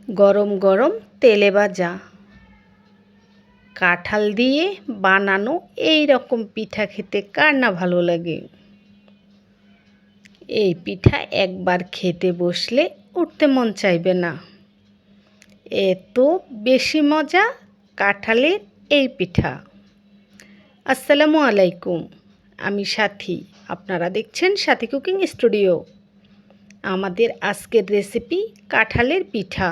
গরম গরম তেলে ভাজা কাঁঠাল দিয়ে বানানো এই রকম পিঠা খেতে কার না ভালো লাগে। এই পিঠা একবার খেতে বসলে উঠতে মন চাইবে না, এত বেশি মজা কাঁঠালের এই পিঠা। আসসালামু আলাইকুম, আমি সাথী, আপনারা দেখছেন সাথী কুকিং স্টুডিও। আমাদের আজকের রেসিপি কাঁঠালের পিঠা।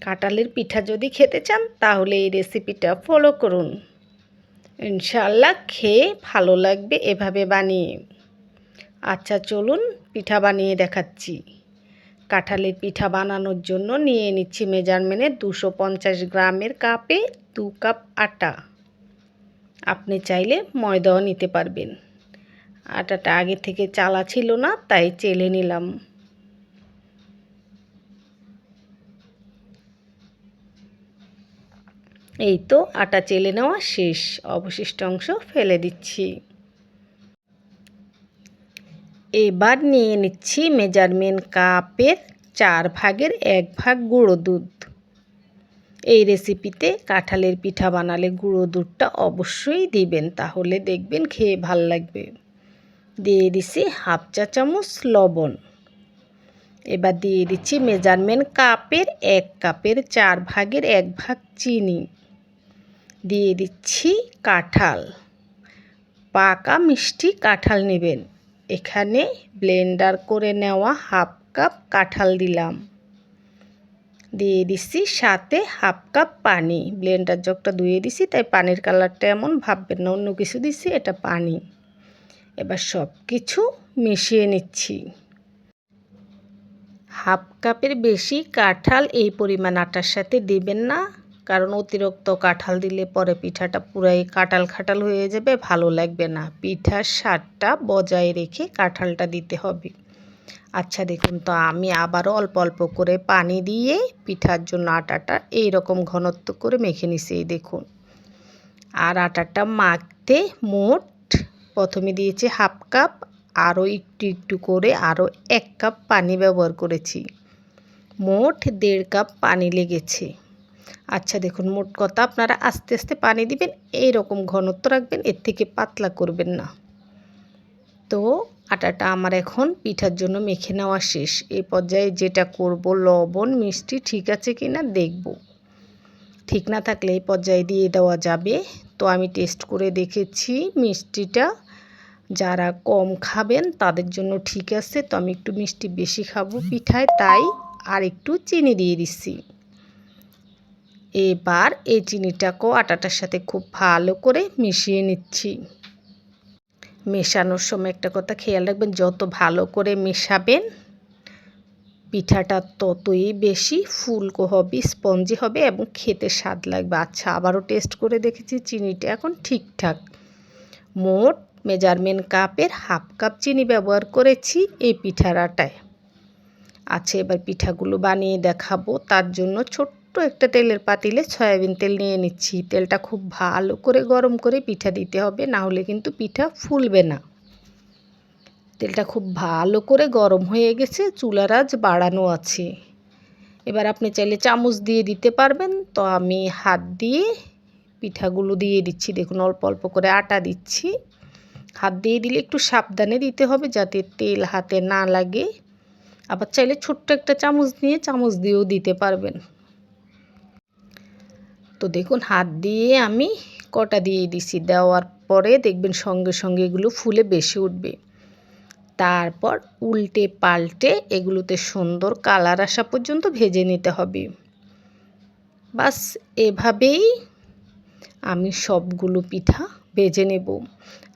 কাঁঠালের পিঠা যদি খেতে চান তাহলে এই রেসিপিটা ফলো করুন, ইনশাআল্লাহ খেয়ে ভালো লাগবে এভাবে বানিয়ে। আচ্ছা চলুন পিঠা বানিয়ে দেখাচ্ছি। কাঁঠালের পিঠা বানানোর জন্য নিয়ে নিচ্ছি মেজারমেন্টে 250 গ্রামের কাপে 2 কাপ আটা। আপনি চাইলে ময়দাও নিতে পারবেন। আটাটা আগে থেকে চালা ছিল না, তাই চেলে নিলাম। এই তো আটা চেলে নেওয়া শেষ, অবশিষ্ট অংশ ফেলে দিচ্ছি। এবার নিয়ে নিচ্ছি মেজারমেন্ট কাপের 4 ভাগের 1 ভাগ গুঁড়ো দুধ। এই রেসিপিতে কাঁঠালের পিঠা বানালে গুঁড়ো দুধটা অবশ্যই দিবেন, তাহলে দেখবেন খেয়ে ভাল লাগবে। দিয়ে দিচ্ছি হাফ চা চামচ লবণ। এবার দিয়ে দিচ্ছি মেজারমেন্ট কাপের 1 কাপের 4 ভাগের 1 ভাগ চিনি। দিয়ে দিচ্ছি কাঁঠাল, পাকা মিষ্টি কাঁঠাল নেবেন। এখানে ব্লেন্ডার করে নেওয়া হাফ কাপ কাঁঠাল দিলাম। দিয়ে দিচ্ছি সাথে হাফ কাপ পানি। ব্লেন্ডার জগটা ধুয়ে দিছি, তাই পানির কালারটা এমন ভাববেন না অন্য কিছু দিছি, এটা পানি। এবার সব কিছু মিশিয়ে নিচ্ছি। হাফ কাপের বেশি কাঁঠাল এই পরিমাণ আটার সাথে দিবেন না, কারণ অতিরিক্ত কাঁঠাল দিলে পরে পিঠাটা পুরাই কাঁঠাল কাঁঠাল হয়ে যাবে, ভালো লাগবে না। পিঠার স্বাদটা বজায় রেখে কাঁঠালটা দিতে হবে। আচ্ছা দেখুন তো, আমি আবারও অল্প অল্প করে পানি দিয়ে পিঠার জন্য আটাটা এই রকম ঘনত্ব করে মেখে নিছি, এই দেখুন। আর আটাটা মাখতে মোট প্রথমে দিয়েছি হাফ কাপ, আরও একটু একটু করে আরও 1 কাপ পানি ব্যবহার করেছি। মোট 1.5 কাপ পানি লেগেছে। আচ্ছা দেখুন, মোট কথা আপনারা আস্তে আস্তে পানি দিবেন, এই রকম ঘনত্ব রাখবেন, এর থেকে পাতলা করবেন না। তো আটাটা আমার এখন পিঠার জন্য মেখে নেওয়া শেষ। এই পর্যায়ে যেটা করব, লবণ মিষ্টি ঠিক আছে কিনা দেখব। ঠিক না থাকলে এই পর্যায়ে দিয়ে দেওয়া যাবে। তো আমি টেস্ট করে দেখেছি মিষ্টিটা যারা কম খাবেন তাদের জন্য ঠিক আছে। তো আমি একটু মিষ্টি বেশি খাবো পিঠায়, তাই আর একটু চিনি দিয়ে দিচ্ছি। এবার এই চিনিটাকেও আটাটার সাথে খুব ভালো করে মিশিয়ে নিচ্ছি। মেশানোর সময় একটা কথা খেয়াল রাখবেন, যত ভালো করে মেশাবেন পিঠাটা ততই বেশি ফুলকো হবে, স্পঞ্জি হবে এবং খেতে স্বাদ লাগবে। আচ্ছা আবারও টেস্ট করে দেখেছি, চিনিটা এখন ঠিকঠাক। মোট মেজারমেন্ট কাপের হাফ কাপ চিনি ব্যবহার করেছি এই পিঠার আটায়। আচ্ছা এবার পিঠাগুলো বানিয়ে দেখাবো। তার জন্য ছোট্ট একটা তেলের পাতিলে সয়াবিন তেল নিয়ে নিচ্ছি। তেলটা খুব ভালো করে গরম করে পিঠা দিতে হবে, না হলে কিন্তু পিঠা ফুলবে না। তেলটা খুব ভালো করে গরম হয়ে গেছে, চুলার আঁচ বাড়ানো আছে। এবার আপনি চাইলে চামচ দিয়ে দিতে পারবেন, তো আমি হাত দিয়ে পিঠাগুলো দিয়ে দিচ্ছি। দেখুন অল্প অল্প করে আটা দিচ্ছি। হাত দিয়ে দিলে একটু সাবধানে দিতে হবে যাতে তেল হাতে না লাগে। আবার চাইলে ছোট্ট একটা চামচ নিয়ে চামচ দিয়েও দিতে পারবেন। তো দেখুন হাত দিয়ে আমি কটা দিয়ে দিছি, দেওয়ার পরে দেখবেন সঙ্গে সঙ্গে এগুলো ফুলে বেশি উঠবে। তারপর উল্টে পাল্টে এগুলোতে সুন্দর কালার আসা পর্যন্ত ভেজে নিতে হবে। বাস এভাবেই আমি সবগুলো পিঠা ভেজে নেব।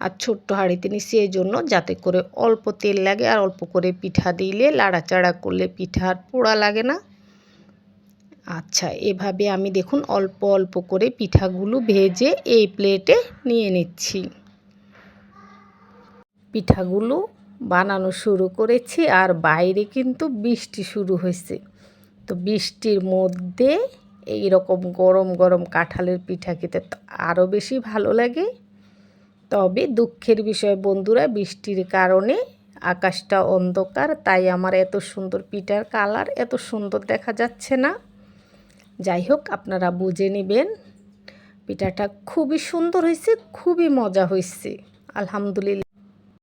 আর ছোট্ট হাঁড়িতে নিচ্ছি এই জন্য যাতে করে অল্প তেল লাগে, আর অল্প করে পিঠা দিলে লাড়াচাড়া করলে পিঠা আর পোড়া লাগে না। আচ্ছা এভাবে আমি দেখুন অল্প অল্প করে পিঠাগুলো ভেজে এই প্লেটে নিয়ে নিচ্ছি। পিঠাগুলো বানানো শুরু করেছি আর বাইরে কিন্তু বৃষ্টি শুরু হয়েছে। তো বৃষ্টির মধ্যে এই রকম গরম গরম কাঁঠালের পিঠা খেতে আরও বেশি ভালো লাগে। তবে দুঃখের বিষয় বন্ধুরা, বৃষ্টির কারণে আকাশটা অন্ধকার, তাই আমার এত সুন্দর পিঠার কালার এত সুন্দর দেখা যাচ্ছে না। যাই হোক, আপনারা বুঝে নেবেন। পিঠাটা খুবই সুন্দর হয়েছে, খুবই মজা হয়েছে, আলহামদুলিল্লাহ।